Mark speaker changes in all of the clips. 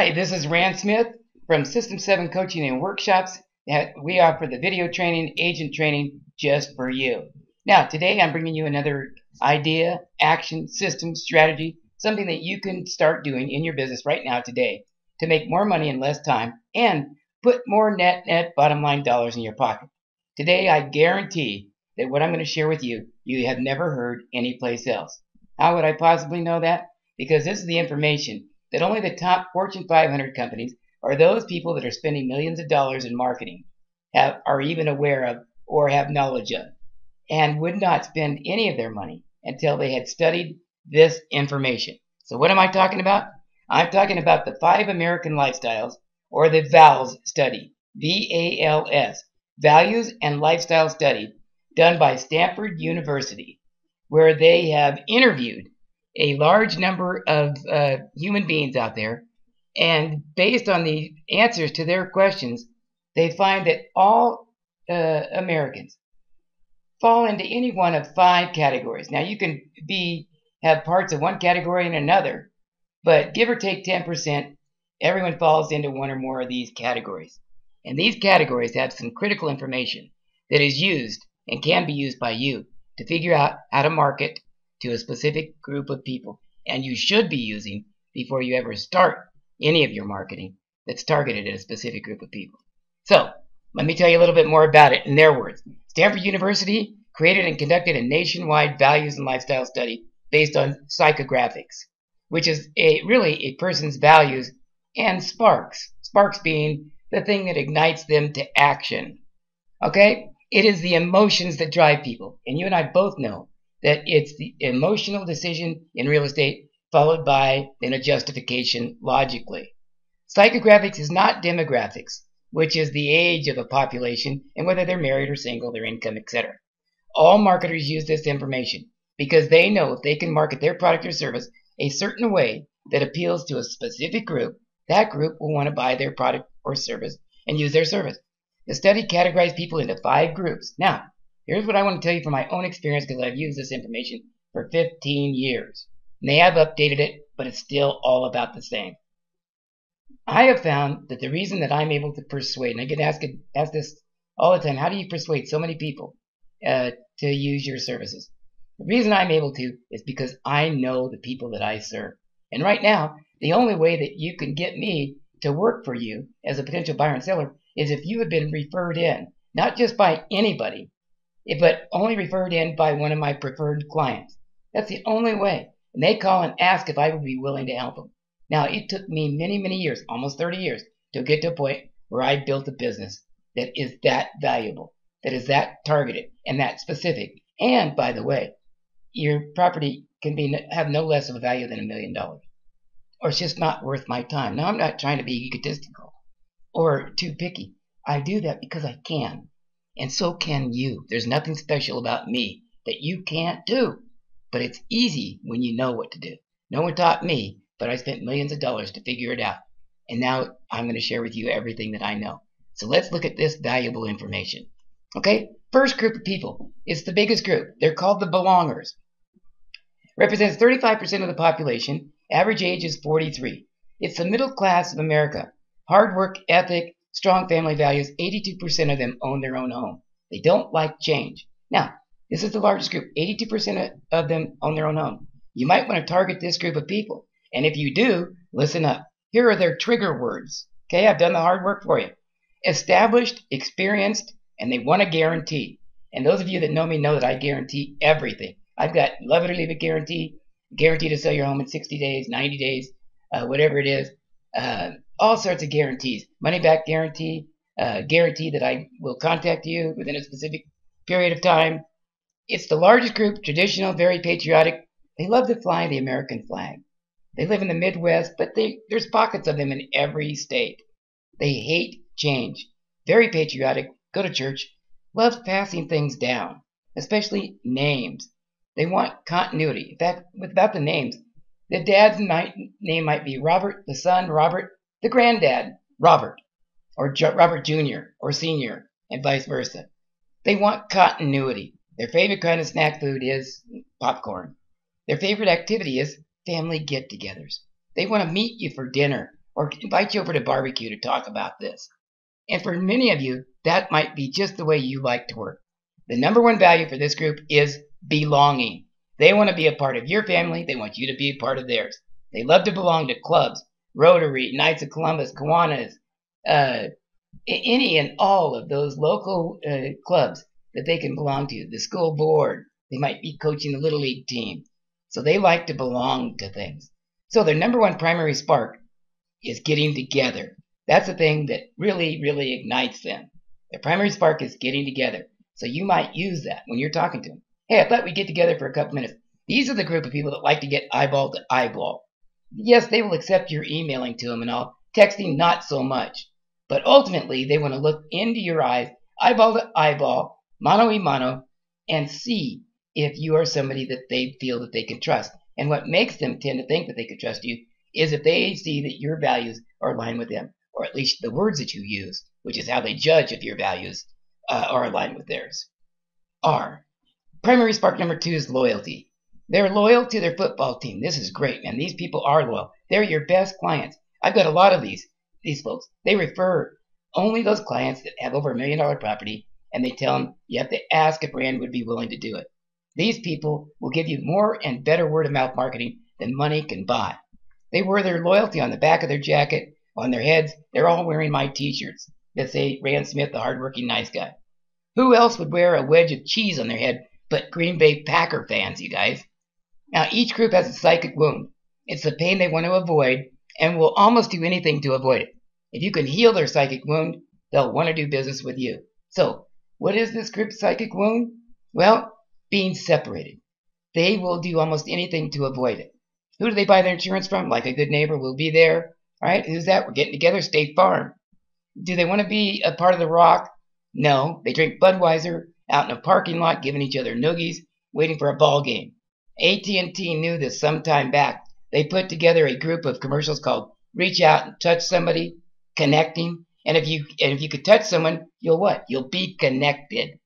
Speaker 1: Hi, this is Rand Smith from System7 Coaching and Workshops. We offer the video training, agent training just for you. Now, today I'm bringing you another idea, action, system, strategy, something that you can start doing in your business right now today to make more money in less time and put more net bottom line dollars in your pocket. Today, I guarantee that what I'm going to share with you, you have never heard anyplace else. How would I possibly know that? Because this is the information that only the top Fortune 500 companies, or those people that are spending millions of dollars in marketing, are even aware of or have knowledge of, and would not spend any of their money until they had studied this information. So what am I talking about? I'm talking about the 5 American lifestyles, or the VALS study, V.A.L.S, Values and Lifestyle Study, done by Stanford University, where they have interviewed a large number of human beings out there, and based on the answers to their questions, they find that all Americans fall into any one of 5 categories. Now, you can have parts of one category and another, but give or take 10%, everyone falls into one or more of these categories. And these categories have some critical information that is used and can be used by you to figure out how to market to a specific group of people, and you should be using before you ever start any of your marketing that's targeted at a specific group of people. So let me tell you a little bit more about it in their words. Stanford University created and conducted a nationwide values and lifestyle study based on psychographics, which is really a person's values and sparks being the thing that ignites them to action. Okay, it is the emotions that drive people, and you and I both know that it's the emotional decision in real estate followed by then a justification logically. Psychographics is not demographics, which is the age of a population and whether they're married or single, their income, etc. All marketers use this information because they know if they can market their product or service a certain way that appeals to a specific group, that group will want to buy their product or service and use their service. The study categorized people into 5 groups. Now, here's what I want to tell you from my own experience, because I've used this information for 15 years. And they have updated it, but it's still all about the same. I have found that the reason that I'm able to persuade, and I get asked this all the time, how do you persuade so many people to use your services? The reason I'm able to is because I know the people that I serve. And right now, the only way that you can get me to work for you as a potential buyer and seller is if you have been referred in, not just by anybody, but only referred in by one of my preferred clients. That's the only way. And they call and ask if I would be willing to help them. Now, it took me many, many years, almost 30 years, to get to a point where I built a business that is that valuable, that is that targeted and that specific. And by the way, your property can have no less of a value than $1 million. Or it's just not worth my time. Now, I'm not trying to be egotistical or too picky. I do that because I can. And so can you. There's nothing special about me that you can't do. But it's easy when you know what to do. No one taught me, but I spent millions of dollars to figure it out. And now I'm going to share with you everything that I know. So let's look at this valuable information. Okay? First group of people. It's the biggest group. They're called the belongers. Represents 35% of the population. Average age is 43. It's the middle class of America. Hard work ethic, strong family values. 82% of them own their own home. They don't like change. Now, this is the largest group. 82% of them own their own home. You might want to target this group of people. And if you do, listen up. Here are their trigger words. Okay, I've done the hard work for you. Established, experienced, and they want a guarantee. And those of you that know me know that I guarantee everything. I've got love it or leave it guarantee to sell your home in 60 days, 90 days, whatever it is. All sorts of guarantees. Money back guarantee, guarantee that I will contact you within a specific period of time. It's the largest group, traditional, very patriotic. They love to fly the American flag. They live in the Midwest, but there's pockets of them in every state. They hate change. Very patriotic, go to church, loves passing things down, especially names. They want continuity. In fact, about the names, the dad's name might be Robert, the son, Robert, the granddad, Robert, or Robert Jr. or Sr., and vice versa. They want continuity. Their favorite kind of snack food is popcorn. Their favorite activity is family get-togethers. They want to meet you for dinner or invite you over to barbecue to talk about this. And for many of you, that might be just the way you like to work. The number one value for this group is belonging. They want to be a part of your family. They want you to be a part of theirs. They love to belong to clubs, Rotary, Knights of Columbus, Kiwanis, any and all of those local clubs that they can belong to. The school board. They might be coaching the Little League team. So they like to belong to things. So their number one primary spark is getting together. That's the thing that really, really ignites them. Their primary spark is getting together. So you might use that when you're talking to them. Hey, I thought we'd get together for a couple minutes. These are the group of people that like to get eyeball to eyeball. Yes, they will accept your emailing to them and all. Texting, not so much. But ultimately, they want to look into your eyes, eyeball to eyeball, mano a mano, and see if you are somebody that they feel that they can trust. And what makes them tend to think that they can trust you is if they see that your values are aligned with them, or at least the words that you use, which is how they judge if your values are aligned with theirs. Primary spark number 2 is loyalty. They're loyal to their football team. This is great, man. These people are loyal. They're your best clients. I've got a lot of these folks. They refer only those clients that have over $1 million property, and they tell them you have to ask if Rand would be willing to do it. These people will give you more and better word-of-mouth marketing than money can buy. They wear their loyalty on the back of their jacket, on their heads. They're all wearing my t-shirts that say Rand Smith, the hardworking nice guy. Who else would wear a wedge of cheese on their head but Green Bay Packer fans, you guys? Now, each group has a psychic wound. It's the pain they want to avoid and will almost do anything to avoid it. If you can heal their psychic wound, they'll want to do business with you. So, what is this group's psychic wound? Well, being separated. They will do almost anything to avoid it. Who do they buy their insurance from? Like a good neighbor, will be there. All right, who's that? We're getting together, State Farm. Do they want to be a part of the Rock? No. They drink Budweiser out in a parking lot, giving each other noogies, waiting for a ball game. AT&T knew this some time back. They put together a group of commercials called Reach Out and Touch Somebody, Connecting. And if you could touch someone, you'll what? You'll be connected.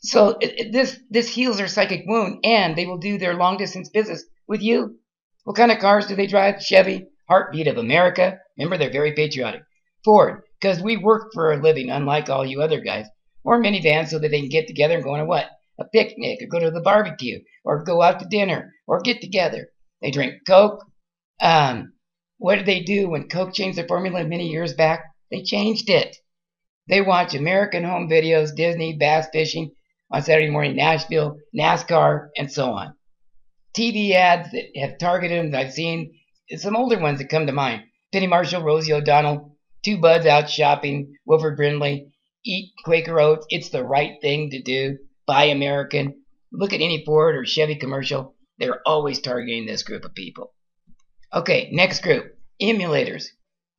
Speaker 1: So this heals their psychic wound, and they will do their long-distance business with you. What kind of cars do they drive? Chevy, heartbeat of America. Remember, they're very patriotic. Ford, because we work for a living, unlike all you other guys. Or minivans, so that they can get together and go on a picnic, or go to the barbecue, or go out to dinner, or get together. They drink Coke. What did they do when Coke changed their formula many years back? They changed it. They watch American home videos, Disney, bass fishing, on Saturday morning, Nashville, NASCAR, and so on. TV ads that have targeted them, I've seen some older ones that come to mind. Penny Marshall, Rosie O'Donnell, Two Buds out shopping, Wilford Brindley, eat Quaker Oats, it's the right thing to do, buy American. Look at any Ford or Chevy commercial, they're always targeting this group of people. Okay, next group, emulators.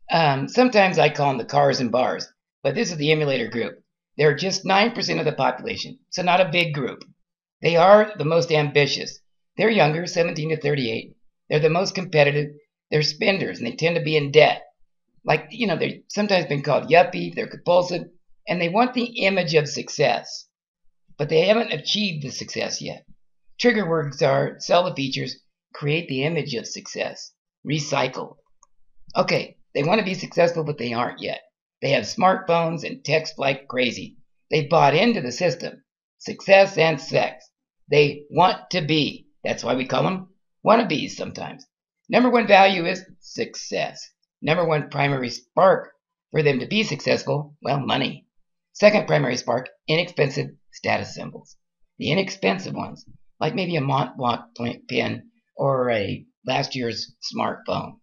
Speaker 1: Sometimes I call them the cars and bars, but this is the emulator group. They're just 9% of the population, so not a big group. They are the most ambitious. They're younger, 17 to 38. They're the most competitive. They're spenders, and they tend to be in debt. Like, they're sometimes been called yuppie, they're compulsive, and they want the image of success. But they haven't achieved the success yet. Trigger words are sell the features, create the image of success, recycle. Okay, they want to be successful, but they aren't yet. They have smartphones and text like crazy. They bought into the system. Success and sex. They want to be. That's why we call them wannabes sometimes. Number one value is success. Number one primary spark for them to be successful, well, money. Second primary spark, inexpensive status symbols. The inexpensive ones, like maybe a Mont Blanc pen or a last year's smartphone.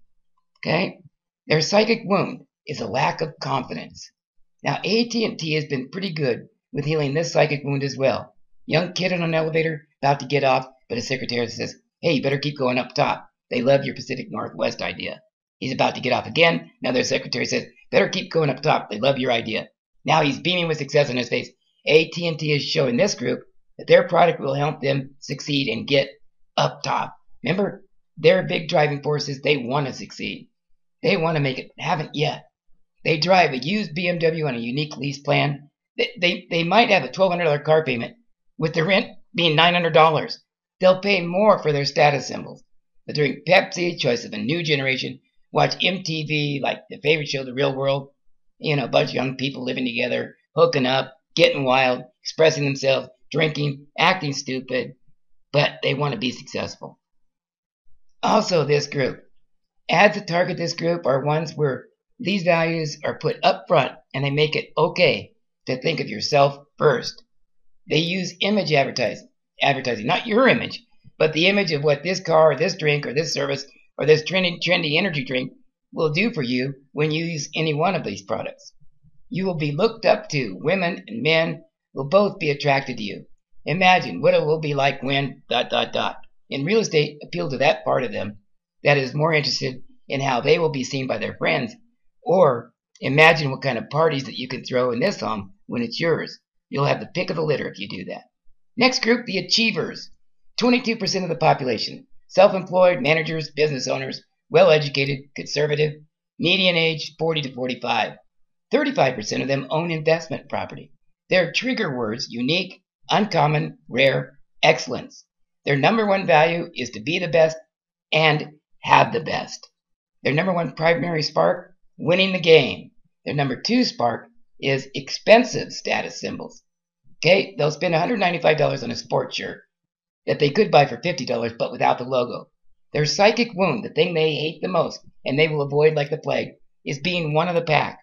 Speaker 1: Okay? Their psychic wound is a lack of confidence. Now, AT&T has been pretty good with healing this psychic wound as well. Young kid on an elevator, about to get off, but his secretary says, hey, you better keep going up top. They love your Pacific Northwest idea. He's about to get off again. Now their secretary says, better keep going up top. They love your idea. Now he's beaming with success on his face. AT&T is showing this group that their product will help them succeed and get up top. Remember, their big driving force is they want to succeed. They want to make it. Haven't yet. They drive a used BMW on a unique lease plan. They might have a $1,200 car payment with the rent being $900. They'll pay more for their status symbols. They drink Pepsi, choice of a new generation, watch MTV, like the favorite show, The Real World. You know, a bunch of young people living together, hooking up, getting wild, expressing themselves, drinking, acting stupid, but they want to be successful. Also, this group. Ads that target this group are ones where these values are put up front and they make it okay to think of yourself first. They use image advertising, not your image, but the image of what this car or this drink or this service or this trendy energy drink will do for you when you use any one of these products. You will be looked up to. Women and men will both be attracted to you. Imagine what it will be like when ... In real estate, appeal to that part of them that is more interested in how they will be seen by their friends, or imagine what kind of parties that you can throw in this home when it's yours. You'll have the pick of the litter if you do that. Next group, the achievers. 22% of the population. Self-employed, managers, business owners, well-educated, conservative, median age 40 to 45. 35% of them own investment property. Their trigger words: unique, uncommon, rare, excellence. Their number one value is to be the best and have the best. Their number one primary spark: winning the game. Their number two spark is expensive status symbols. Okay, they'll spend $195 on a sports shirt that they could buy for $50 but without the logo. Their psychic wound, the thing they hate the most and they will avoid like the plague, is being one of the pack.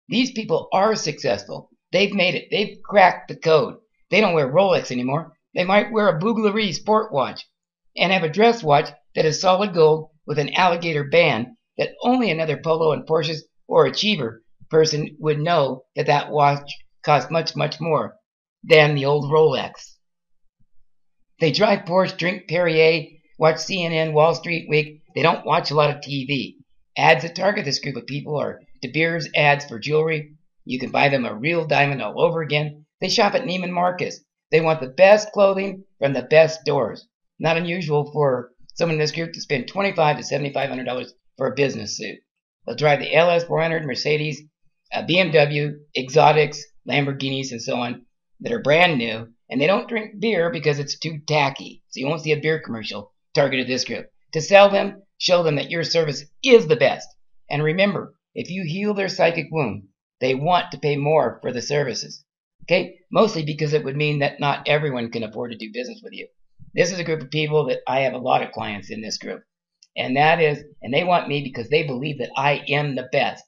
Speaker 1: These people are successful. They've made it. They've cracked the code. They don't wear Rolex anymore. They might wear a Buglerie sport watch and have a dress watch that is solid gold with an alligator band that only another Polo and Porsches or Achiever person would know that that watch costs much, much more than the old Rolex. They drive Porsche, drink Perrier, watch CNN, Wall Street Week. They don't watch a lot of TV. Ads that target this group of people are De Beers ads for jewelry. You can buy them a real diamond all over again. They shop at Neiman Marcus. They want the best clothing from the best stores. Not unusual for someone in this group to spend $2,500 to $7,500 for a business suit. They'll drive the LS 400, Mercedes, BMW, exotics, Lamborghinis, and so on that are brand new. And they don't drink beer because it's too tacky. So you won't see a beer commercial targeted this group. To sell them, show them that your service is the best. And remember, if you heal their psychic wound, they want to pay more for the services. Okay? Mostly because it would mean that not everyone can afford to do business with you. This is a group of people that I have a lot of clients in this group. And they want me because they believe that I am the best.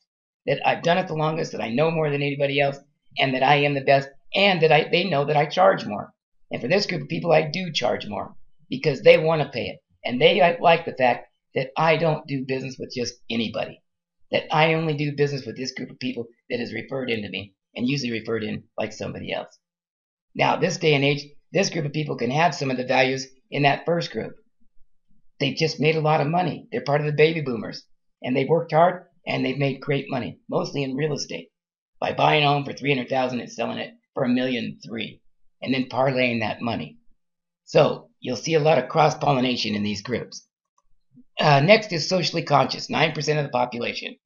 Speaker 1: That I've done it the longest, that I know more than anybody else, and that I am the best, and that they know that I charge more. And for this group of people, I do charge more because they want to pay it. And they like the fact that I don't do business with just anybody. That I only do business with this group of people that is referred into me, and usually referred in like somebody else. Now, this day and age, this group of people can have some of the values in that first group. They've just made a lot of money. They're part of the baby boomers. And they've worked hard, and they've made great money, mostly in real estate, by buying a home for $300,000 and selling it for $1.3 million, and then parlaying that money. So you'll see a lot of cross-pollination in these groups. Next is socially conscious, 9% of the population.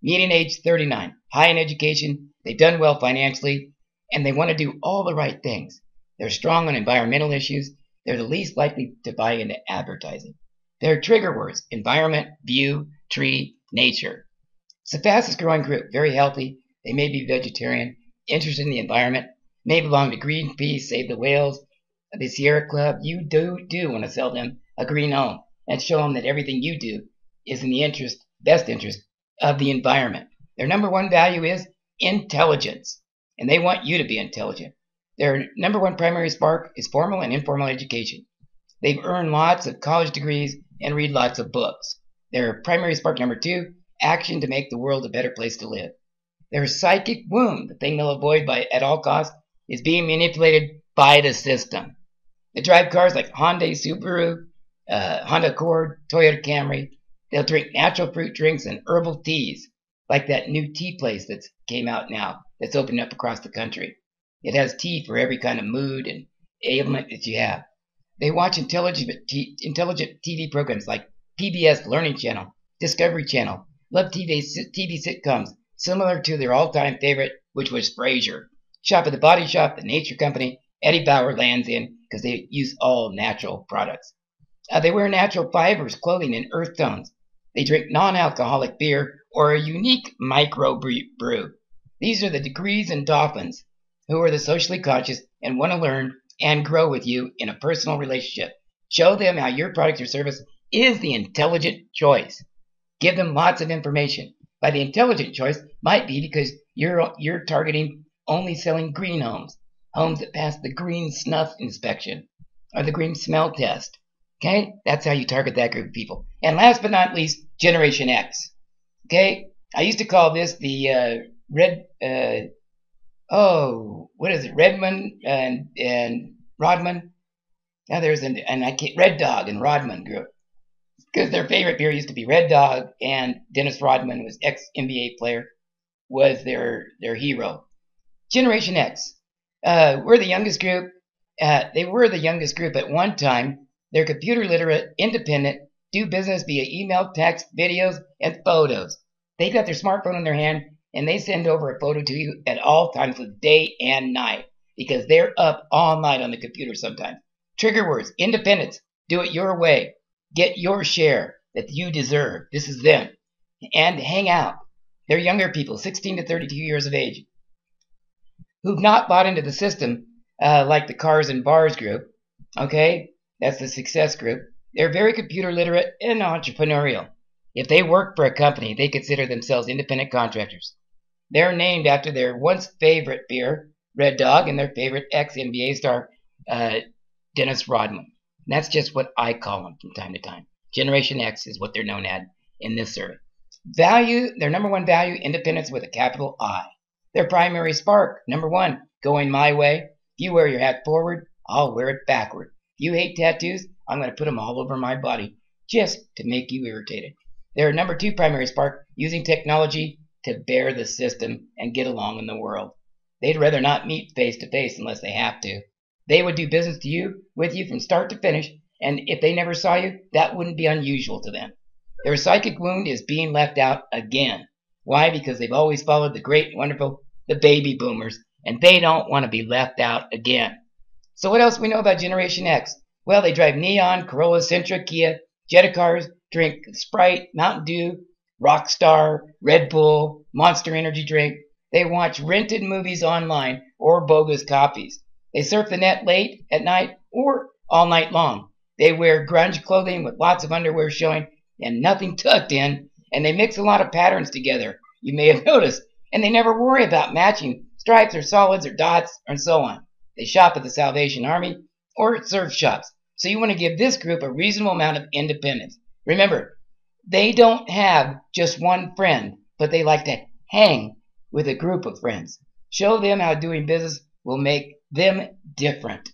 Speaker 1: Median age 39, high in education, they've done well financially, and they want to do all the right things. They're strong on environmental issues. They're the least likely to buy into advertising. Their trigger words: environment, view, tree, nature. It's the fastest growing group, very healthy. They may be vegetarian, interested in the environment, may belong to Greenpeace, Save the Whales, the Sierra Club. You do want to sell them a green home and show them that everything you do is in the best interest of the environment. Their number one value is intelligence, and they want you to be intelligent. Their number one primary spark is formal and informal education. They've earned lots of college degrees and read lots of books. Their primary spark number two, action to make the world a better place to live. Their psychic wound, the thing they'll avoid at all costs, is being manipulated by the system. They drive cars like Hyundai, Subaru, Honda Accord, Toyota Camry. They'll drink natural fruit drinks and herbal teas, like that new tea place that came out now, that's opened up across the country. It has tea for every kind of mood and ailment that you have. They watch intelligent TV programs like PBS Learning Channel, Discovery Channel, love TV sitcoms, similar to their all-time favorite, which was Frasier. Shop at the Body Shop, the Nature Company, Eddie Bauer lands in because they use all natural products. They wear natural fibers, clothing in earth tones. They drink non-alcoholic beer or a unique micro brew. These are the degrees and dolphins who are the socially conscious and want to learn and grow with you in a personal relationship. Show them how your product or service is the intelligent choice. Give them lots of information. By the intelligent choice might be because you're targeting only selling green homes, homes that pass the green snuff inspection or the green smell test. Okay, that's how you target that group of people. And last but not least, Generation X. Okay, I used to call this the Redmond and Rodman. Now there's Red Dog and Rodman group, because their favorite beer used to be Red Dog, and Dennis Rodman was ex-NBA player, was their hero. Generation X, we're the youngest group. They were the youngest group at one time. They're computer literate, independent, do business via email, text, videos, and photos. They've got their smartphone in their hand, and they send over a photo to you at all times of day and night, because they're up all night on the computer sometimes. Trigger words: independence, do it your way, get your share that you deserve. This is them. And hang out. They're younger people, 16 to 32 years of age, who've not bought into the system like the Cars and Bars group. Okay, that's the success group. They're very computer literate and entrepreneurial. If they work for a company, they consider themselves independent contractors. They're named after their once favorite beer, Red Dog, and their favorite ex-NBA star, Dennis Rodman. And that's just what I call them from time to time. Generation X is what they're known as in this survey. Value, their number one value, independence with a capital I. Their primary spark, number one, going my way. If you wear your hat forward, I'll wear it backward. If you hate tattoos, I'm going to put them all over my body just to make you irritated. Their number two primary spark, using technology to bear the system and get along in the world. They'd rather not meet face to face unless they have to. They would do business with you from start to finish, and if they never saw you, that wouldn't be unusual to them. Their psychic wound is being left out again. Why? Because they've always followed the great and wonderful, the baby boomers, and they don't want to be left out again. So what else we know about Generation X? Well, they drive Neon, Corolla, Sentra, Kia, Jetta cars, drink Sprite, Mountain Dew, Rockstar, Red Bull, Monster Energy drink. They watch rented movies online or bogus copies. They surf the net late at night or all night long. They wear grunge clothing with lots of underwear showing and nothing tucked in, and they mix a lot of patterns together, you may have noticed, and they never worry about matching stripes or solids or dots and so on. They shop at the Salvation Army or at surf shops. So you want to give this group a reasonable amount of independence. Remember, they don't have just one friend, but they like to hang with a group of friends. Show them how doing business will make them different,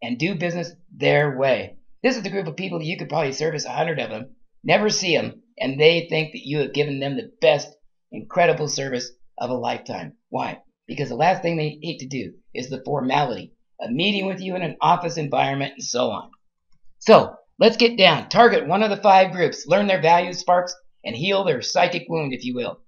Speaker 1: and do business their way. This is the group of people that you could probably service 100 of them, never see them, and they think that you have given them the best, incredible service of a lifetime. Why? Because the last thing they hate to do is the formality of meeting with you in an office environment and so on. So let's get down. Target one of the 5 groups. Learn their values, sparks, and heal their psychic wound, if you will.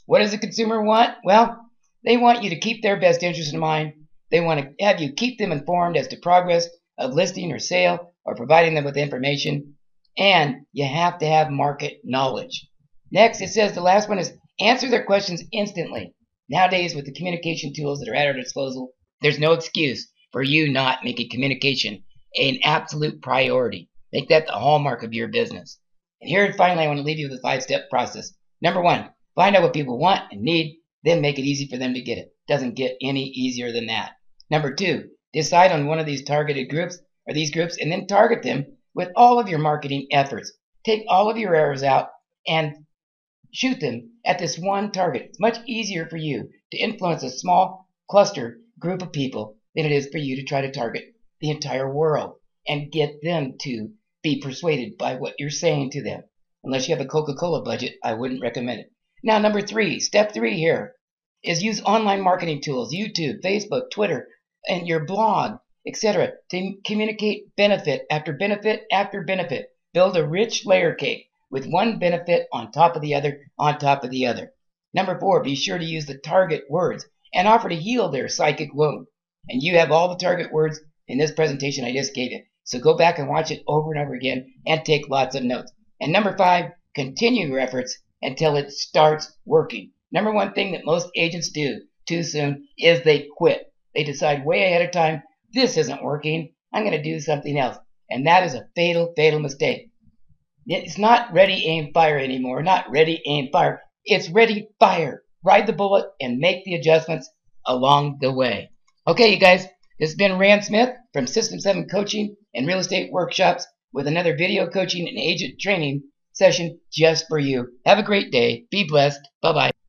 Speaker 1: What does the consumer want? Well, they want you to keep their best interest in mind. They want to have you keep them informed as to progress of listing or sale or providing them with information. And you have to have market knowledge. Next, it says the last one is answer their questions instantly. Nowadays, with the communication tools that are at our disposal, there's no excuse for you not making communication an absolute priority. Make that the hallmark of your business. And here, finally, I want to leave you with a 5-step process. Number 1, find out what people want and need, then make it easy for them to get it. Doesn't get any easier than that. Number 2, decide on one of these targeted groups or these groups and then target them with all of your marketing efforts. Take all of your arrows out and shoot them at this one target. It's much easier for you to influence a small cluster group of people than it is for you to try to target the entire world and get them to be persuaded by what you're saying to them. Unless you have a Coca-Cola budget, I wouldn't recommend it. Now, number 3, step 3 here is use online marketing tools, YouTube, Facebook, Twitter, and your blog, etc. to communicate benefit after benefit after benefit. Build a rich layer cake with one benefit on top of the other on top of the other. Number 4, be sure to use the target words and offer to heal their psychic wound. And you have all the target words in this presentation I just gave you. So go back and watch it over and over again and take lots of notes. And number 5, continue your efforts until it starts working. Number one thing that most agents do too soon is they quit. They decide way ahead of time, this isn't working, I'm going to do something else. And that is a fatal, fatal mistake. It's not ready, aim, fire anymore. Not ready, aim, fire. It's ready, fire. Ride the bullet and make the adjustments along the way. Okay, you guys, this has been Rand Smith from System7 Coaching and Real Estate Workshops with another video coaching and agent training session just for you. Have a great day. Be blessed. Bye-bye.